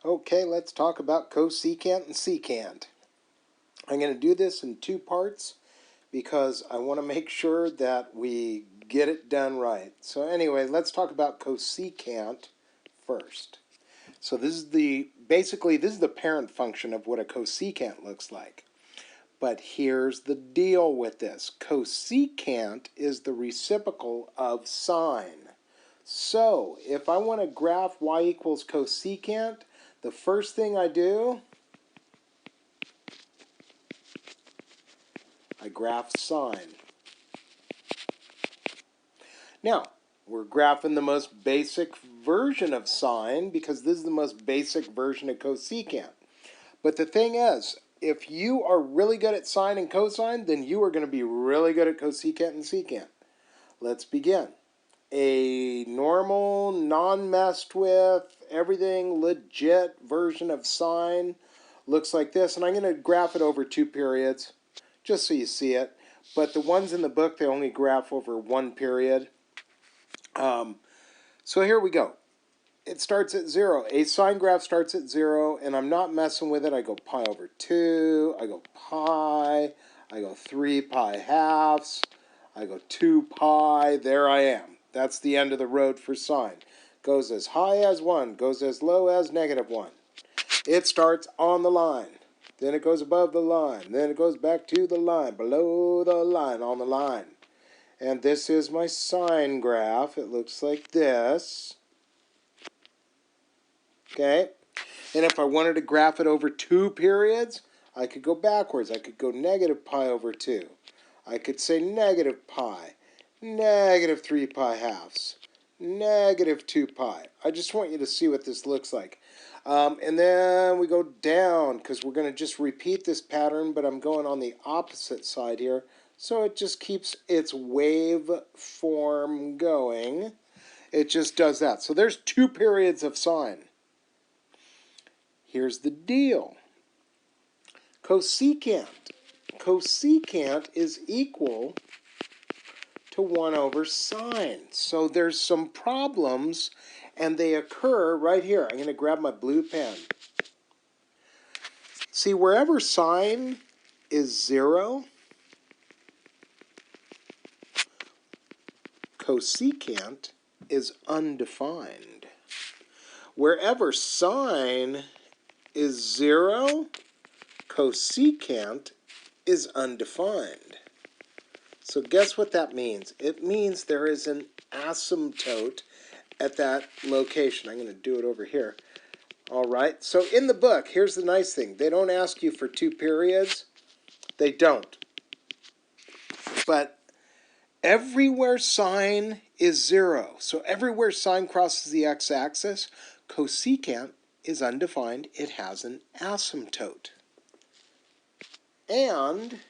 Okay, let's talk about cosecant and secant. I'm going to do this in two parts because I want to make sure that we get it done right. So anyway, let's talk about cosecant first. So this is basically the parent function of what a cosecant looks like. But here's the deal with this. Cosecant is the reciprocal of sine. So if I want to graph y equals cosecant, the first thing I do, I graph sine. Now, we're graphing the most basic version of sine because this is the most basic version of cosecant. But the thing is, if you are really good at sine and cosine, then you are going to be really good at cosecant and secant. Let's begin. A normal, non-messed with, everything legit version of sine looks like this. And I'm going to graph it over 2 periods just so you see it. But the ones in the book, they only graph over 1 period. So here we go. It starts at 0. A sine graph starts at 0, and I'm not messing with it. I go pi over 2, I go pi, I go 3 pi halves, I go 2 pi, there I am. That's the end of the road for sine. Goes as high as 1, goes as low as -1. It starts on the line, then it goes above the line, then it goes back to the line, below the line, on the line. And this is my sine graph. It looks like this. Okay? And if I wanted to graph it over 2 periods, I could go backwards. I could go negative pi over 2. I could say negative pi, negative 3 pi halves, negative 2 pi. I just want you to see what this looks like. And then we go down because we're going to just repeat this pattern, but I'm going on the opposite side here. So it just keeps its wave form going. It just does that. So there's 2 periods of sine. Here's the deal. Cosecant. Cosecant is equal to 1 over sine. So there's some problems, and they occur right here. I'm going to grab my blue pen. See, wherever sine is 0, cosecant is undefined. Wherever sine is 0, cosecant is undefined. So guess what that means? It means there is an asymptote at that location. I'm going to do it over here. All right. So in the book, here's the nice thing. They don't ask you for 2 periods. They don't. But everywhere sine is 0, so everywhere sine crosses the x-axis, cosecant is undefined. It has an asymptote. And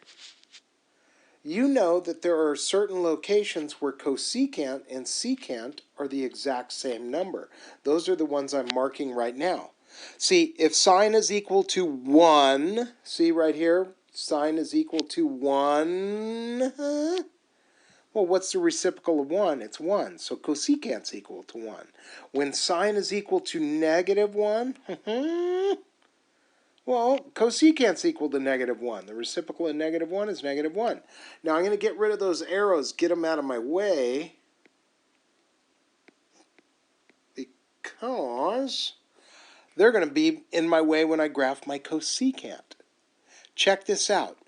you know that there are certain locations where cosecant and secant are the exact same number. Those are the ones I'm marking right now. See, if sine is equal to 1, see right here, sine is equal to 1, well, what's the reciprocal of 1? It's 1, so cosecant's equal to 1. When sine is equal to -1, well, cosecant's equal to -1. The reciprocal of -1 is -1. Now, I'm going to get rid of those arrows, get them out of my way, because they're going to be in my way when I graph my cosecant. Check this out.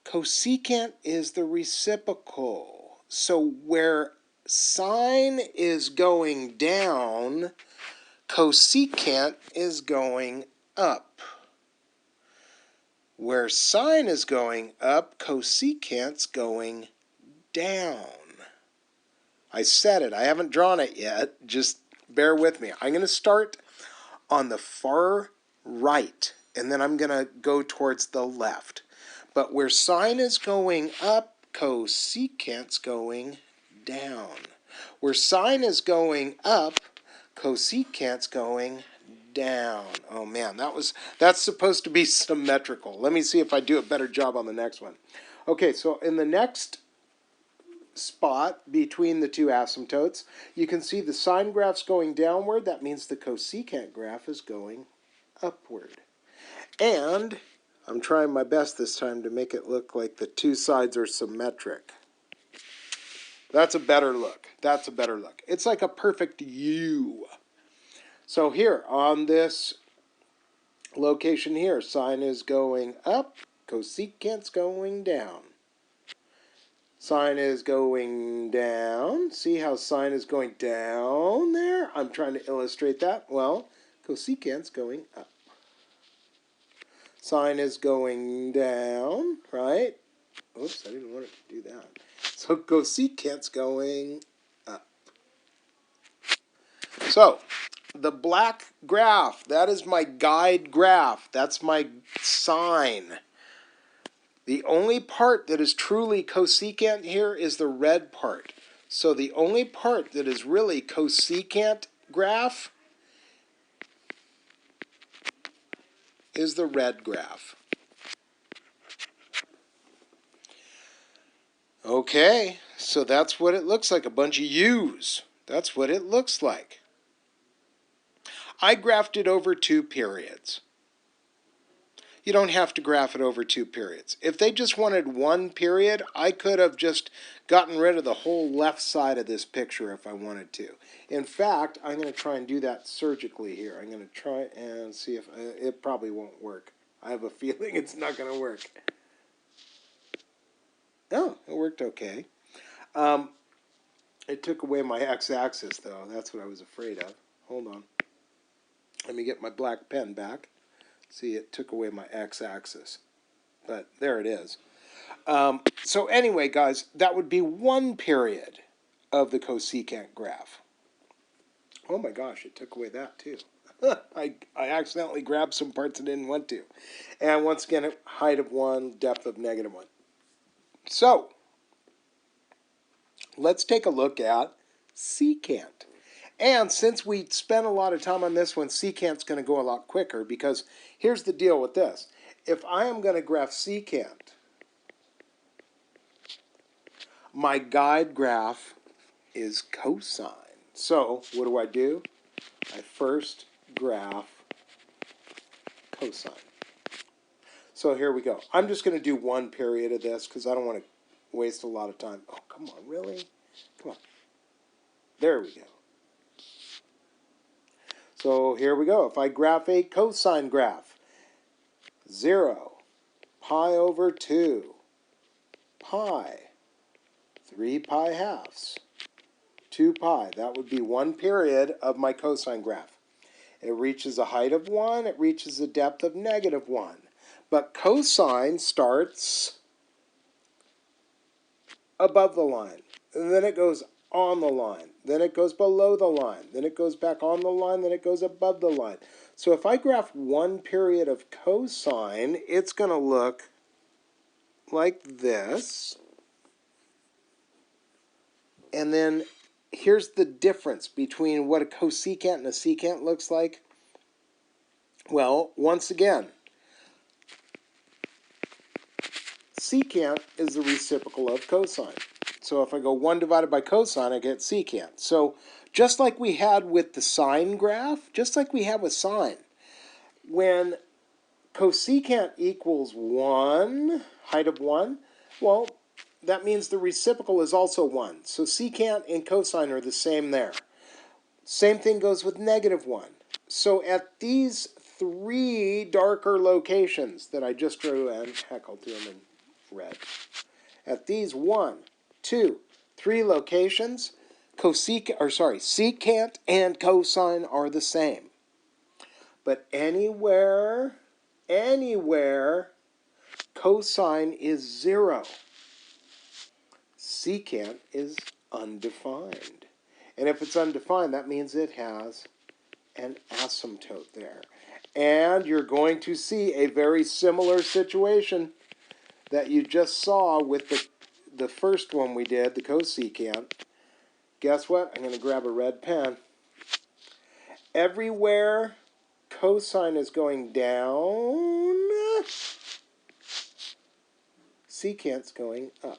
Cosecant is the reciprocal. So where sine is going down, cosecant is going up. Where sine is going up, cosecant's going down. I said it. I haven't drawn it yet. Just bear with me. I'm going to start on the far right, and then I'm going to go towards the left. But where sine is going up, cosecant's going down. Where sine is going up, cosecant's going down. Oh man, that's supposed to be symmetrical. Let me see if I do a better job on the next one. Okay, so in the next spot between the two asymptotes. You can see the sine graph's going downward. That means the cosecant graph is going upward. And I'm trying my best this time to make it look like the two sides are symmetric. That's a better look. That's a better look. It's like a perfect U. So here, on this location here, sine is going up, cosecant's going down. Sine is going down. See how sine is going down there? I'm trying to illustrate that. Well, cosecant's going up. Sine is going down, right? Oops, I didn't want it to do that. So cosecant's going up. So, the black graph, that is my guide graph. That's my sine. The only part that is truly cosecant here is the red part. So the only part that is really cosecant graph is the red graph. Okay, so that's what it looks like, a bunch of U's. That's what it looks like. I graphed it over 2 periods. You don't have to graph it over 2 periods. If they just wanted 1 period, I could have just gotten rid of the whole left side of this picture if I wanted to. In fact, I'm going to try and do that surgically here. I'm going to try and see if it probably won't work. I have a feeling it's not going to work. Oh, it worked okay. It took away my x-axis, though. That's what I was afraid of. Hold on. Let me get my black pen back. See, it took away my x-axis. But there it is. So anyway, guys, that would be 1 period of the cosecant graph. Oh my gosh, it took away that too. I accidentally grabbed some parts I didn't want to. And once again, height of 1, depth of -1. So, let's take a look at secant. And since we spent a lot of time on this one, secant's going to go a lot quicker because here's the deal with this. If I am going to graph secant, my guide graph is cosine. So what do? I first graph cosine. So here we go. I'm just going to do 1 period of this because I don't want to waste a lot of time. Oh, come on, really? Come on. There we go. So here we go. If I graph a cosine graph, 0, pi over 2, pi, 3 pi halves, 2 pi. That would be 1 period of my cosine graph. It reaches a height of 1. It reaches a depth of -1. But cosine starts above the line. And then it goes on the line. Then it goes below the line. Then it goes back on the line. Then it goes above the line. So if I graph 1 period of cosine, it's going to look like this. And then here's the difference between what a cosecant and a secant looks like. Well, once again, secant is the reciprocal of cosine. So if I go 1 divided by cosine, I get secant. So just like we had with the sine graph, just like we have with sine, when cosecant equals 1, height of 1, well, that means the reciprocal is also 1. So secant and cosine are the same there. Same thing goes with -1. So at these 3 darker locations that I just drew, and heck, I'll do them in red. At these 1, 2, 3 locations, secant and cosine are the same. But anywhere cosine is 0, secant is undefined. And if it's undefined, that means it has an asymptote there. And you're going to see a very similar situation that you just saw with the first one we did, the cosecant. Guess what? I'm going to grab a red pen. Everywhere cosine is going down, secant's going up.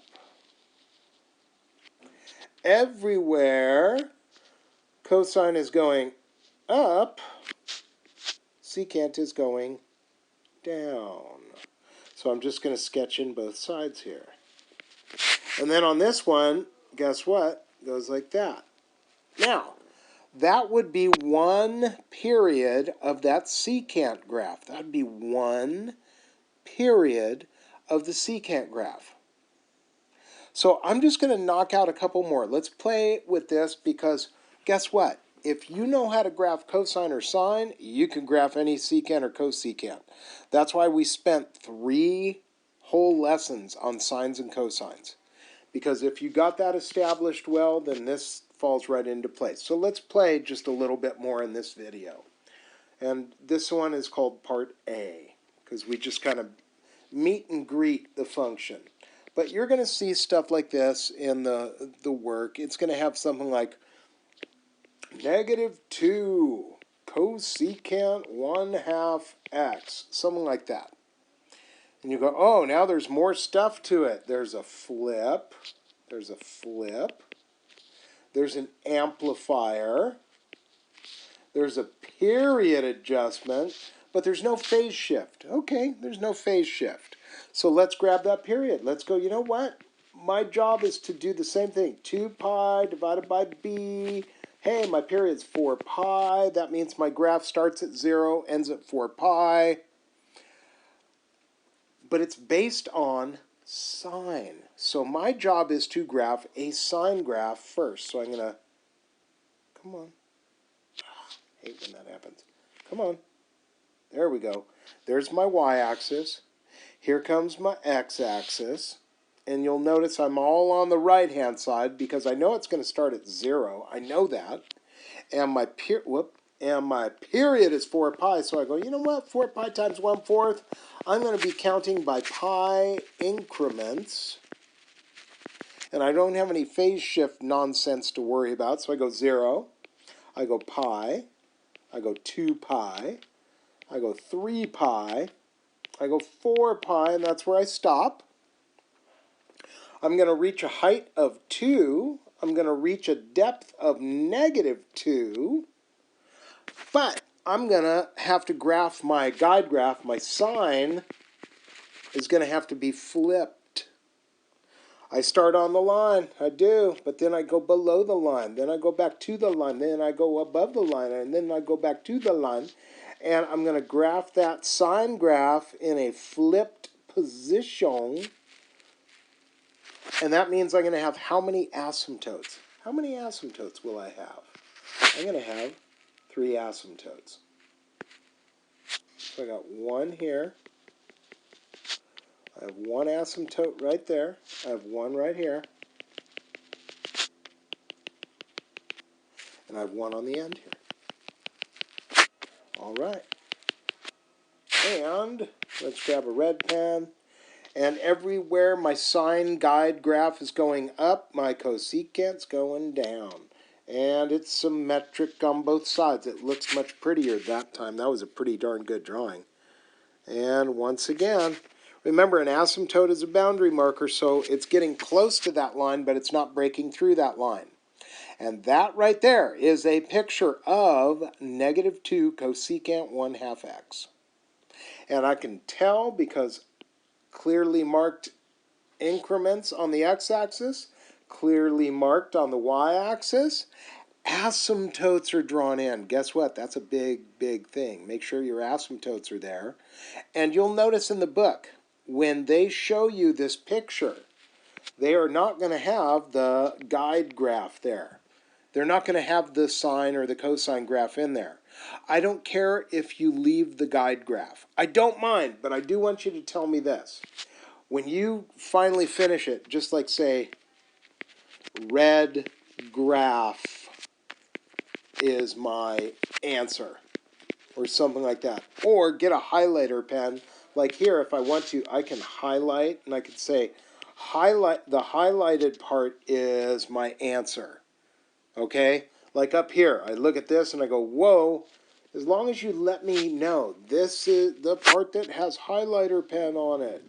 everywhere cosine is going up, secant is going down. So I'm just going to sketch in both sides here. And then on this one, guess what? It goes like that. Now, that would be one period of that secant graph. That would be one period of the secant graph. So I'm just going to knock out a couple more. Let's play with this because guess what? If you know how to graph cosine or sine, you can graph any secant or cosecant. That's why we spent 3 whole lessons on sines and cosines. Because if you got that established well, then this falls right into place. So let's play just a little bit more in this video. And this one is called Part A, because we just kind of meet and greet the function. But you're going to see stuff like this in the work. It's going to have something like -2 cosecant 1/2 x, something like that. And you go, oh, now there's more stuff to it. There's a flip. There's a flip. There's an amplifier. There's a period adjustment, but there's no phase shift. Okay, there's no phase shift. So let's grab that period. Let's go, you know what? My job is to do the same thing. 2 pi divided by b. Hey, my period's 4 pi. That means my graph starts at 0, ends at 4 pi. But it's based on sine. So my job is to graph a sine graph first. So I'm going to, come on. I hate when that happens. Come on. There we go. There's my y-axis. Here comes my x-axis. And you'll notice I'm all on the right-hand side because I know it's going to start at 0. I know that. And my period is 4 pi. So I go, you know what? 4 pi times 1/4. I'm going to be counting by pi increments. And I don't have any phase shift nonsense to worry about. So I go 0. I go pi. I go 2 pi. I go 3 pi. I go 4 pi, and that's where I stop. I'm going to reach a height of 2. I'm going to reach a depth of -2. But I'm going to have to graph my guide graph. My sine is going to have to be flipped. I start on the line. I do. But then I go below the line. Then I go back to the line. Then I go above the line. And then I go back to the line. And I'm going to graph that sine graph in a flipped position. And that means I'm going to have how many asymptotes? How many asymptotes will I have? I'm going to have 3 asymptotes. So I got 1 here. I have 1 asymptote right there. I have 1 right here. And I have 1 on the end here. All right. And let's grab a red pen. And everywhere my sine guide graph is going up, my cosecant's going down. And it's symmetric on both sides. It looks much prettier that time. That was a pretty darn good drawing. And once again, remember an asymptote is a boundary marker, so it's getting close to that line, but it's not breaking through that line. And that right there is a picture of -2 cosecant 1/2 x. And I can tell because clearly marked increments on the x-axis, clearly marked on the y-axis. Asymptotes are drawn in. Guess what? That's a big, big thing. Make sure your asymptotes are there. And you'll notice in the book, when they show you this picture, they are not going to have the guide graph there. They're not going to have the sine or the cosine graph in there. I don't care if you leave the guide graph. I don't mind, but I do want you to tell me this. When you finally finish it, just like say, red graph is my answer, or something like that. Or get a highlighter pen. Like here, if I want to, I can highlight, and I can say, the highlighted part is my answer. Okay? Like up here, I look at this and I go, whoa, as long as you let me know, this is the part that has highlighter pen on it,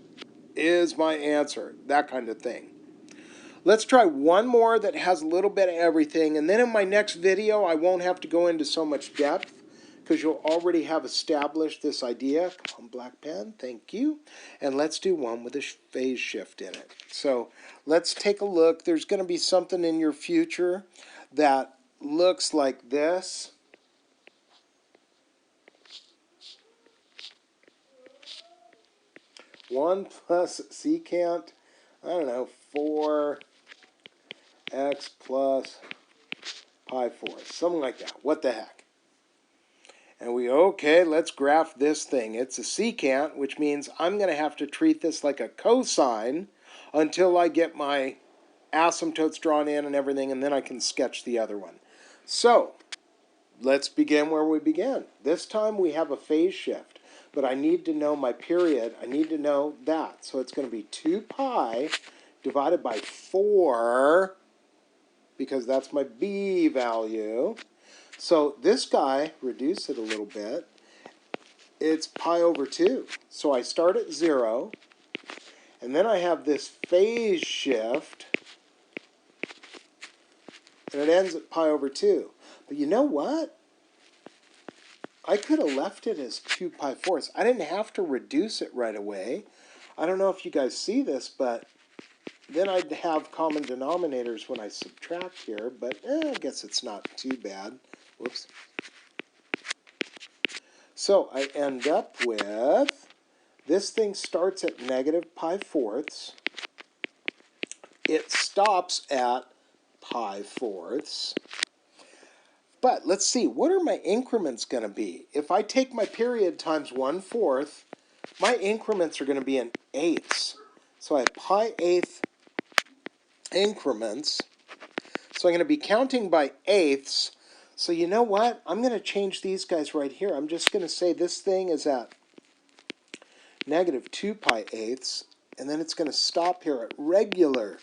is my answer. That kind of thing. Let's try one more that has a little bit of everything, and then in my next video I won't have to go into so much depth because you'll already have established this idea. Come on, black pen, thank you. And let's do one with a phase shift in it. So let's take a look. There's going to be something in your future that looks like this. One plus secant, I don't know, 4x plus pi 4, something like that. What the heck? And okay, let's graph this thing. It's a secant, which means I'm going to have to treat this like a cosine until I get my asymptotes drawn in and everything, and then I can sketch the other one. So let's begin where we began. This time we have a phase shift, but I need to know my period. I need to know that. So it's going to be 2 pi divided by 4, because that's my b value. So this guy, reduce it a little bit, it's pi over 2. So I start at 0, and then I have this phase shift, and it ends at pi over 2. But you know what? I could have left it as 2 pi fourths. I didn't have to reduce it right away. I don't know if you guys see this, but then I'd have common denominators when I subtract here, but I guess it's not too bad. Whoops. So I end up with, this thing starts at negative pi fourths. It stops at pi fourths. But let's see, what are my increments going to be? If I take my period times 1/4, my increments are going to be in eighths. So I have pi eighth increments. So I'm going to be counting by eighths. So you know what? I'm going to change these guys right here. I'm just going to say this thing is at negative 2 pi eighths, and then it's going to stop here at regular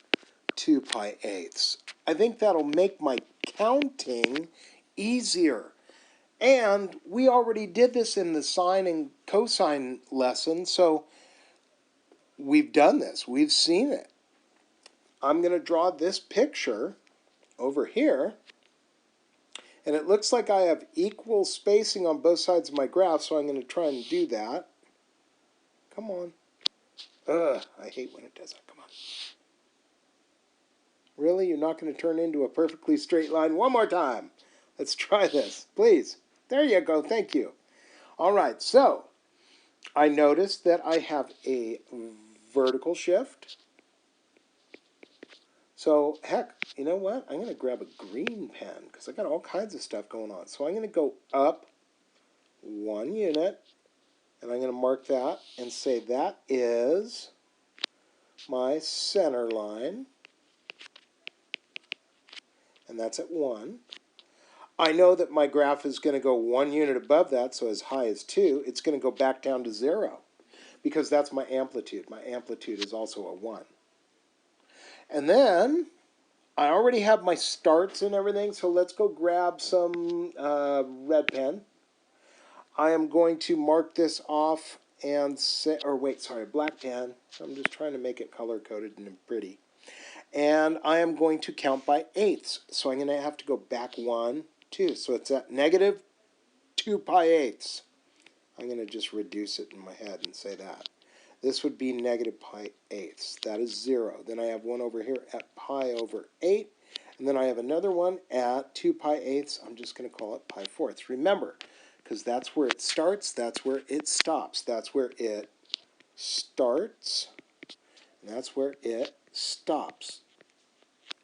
2 pi eighths. I think that'll make my counting easier. And we already did this in the sine and cosine lesson, so we've done this. We've seen it. I'm going to draw this picture over here, and it looks like I have equal spacing on both sides of my graph, so I'm going to try and do that. Come on. Ugh, I hate when it does that. Come on. Really? You're not going to turn into a perfectly straight line? One more time. Let's try this, please. There you go. Thank you. All right, so I noticed that I have a vertical shift. So, heck, you know what? I'm going to grab a green pen because I got all kinds of stuff going on. So I'm going to go up 1 unit, and I'm going to mark that and say that is my center line, and that's at 1. I know that my graph is going to go 1 unit above that, so as high as 2. It's going to go back down to 0 because that's my amplitude. My amplitude is also a 1. And then I already have my starts and everything, so let's go grab some red pen. I am going to mark this off and say, or wait, sorry, black pen. I'm just trying to make it color-coded and pretty. And I am going to count by eighths. So I'm going to have to go back 1, 2. So it's at negative 2 pi eighths. I'm going to just reduce it in my head and say that. This would be negative pi eighths. That is 0. Then I have one over here at pi over 8. And then I have another one at 2 pi eighths. I'm just going to call it pi fourths. Remember, because that's where it starts, that's where it stops. That's where it starts, and that's where it stops.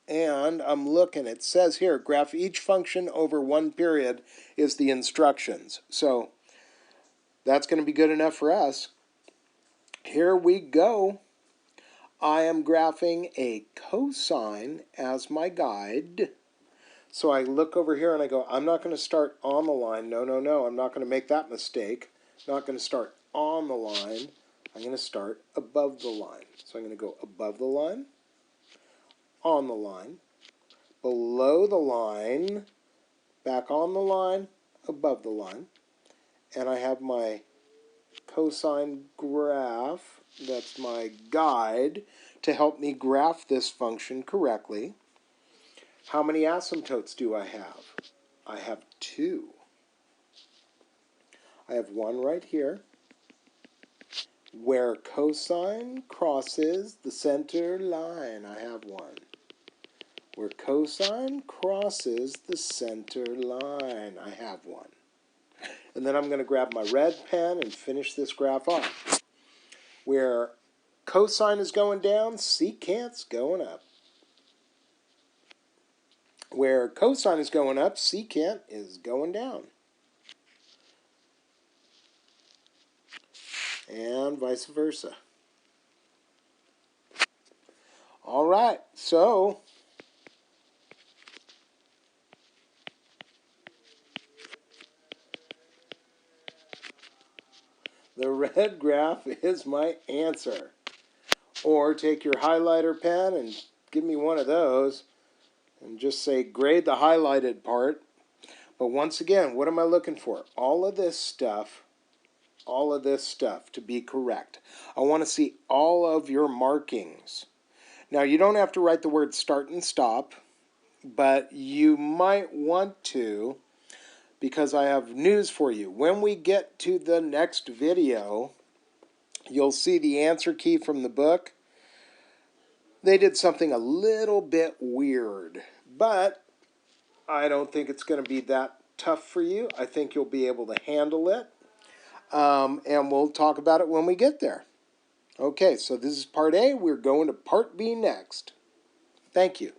And I'm looking, it says here, graph each function over 1 period is the instructions. So that's going to be good enough for us. Here we go. I am graphing a cosine as my guide. So I look over here and I go, I'm not going to start on the line. No, no, no. I'm not going to make that mistake. I'm not going to start on the line. I'm going to start above the line. So I'm going to go above the line, on the line, below the line, back on the line, above the line. And I have my cosine graph. That's my guide to help me graph this function correctly. How many asymptotes do I have? I have 2. I have one right here, where cosine crosses the center line. I have one. Where cosine crosses the center line. I have one. And then I'm going to grab my red pen and finish this graph off. Where cosine is going down, secant's going up. Where cosine is going up, secant is going down. And vice versa. All right, so the red graph is my answer. Or take your highlighter pen and give me one of those and just say grade the highlighted part. But once again, what am I looking for? All of this stuff to be correct. I want to see all of your markings. Now, you don't have to write the word start and stop, but you might want to, because I have news for you. When we get to the next video, you'll see the answer key from the book. They did something a little bit weird, but I don't think it's going to be that tough for you. I think you'll be able to handle it, and we'll talk about it when we get there. Okay, so this is part A. We're going to part B next. Thank you.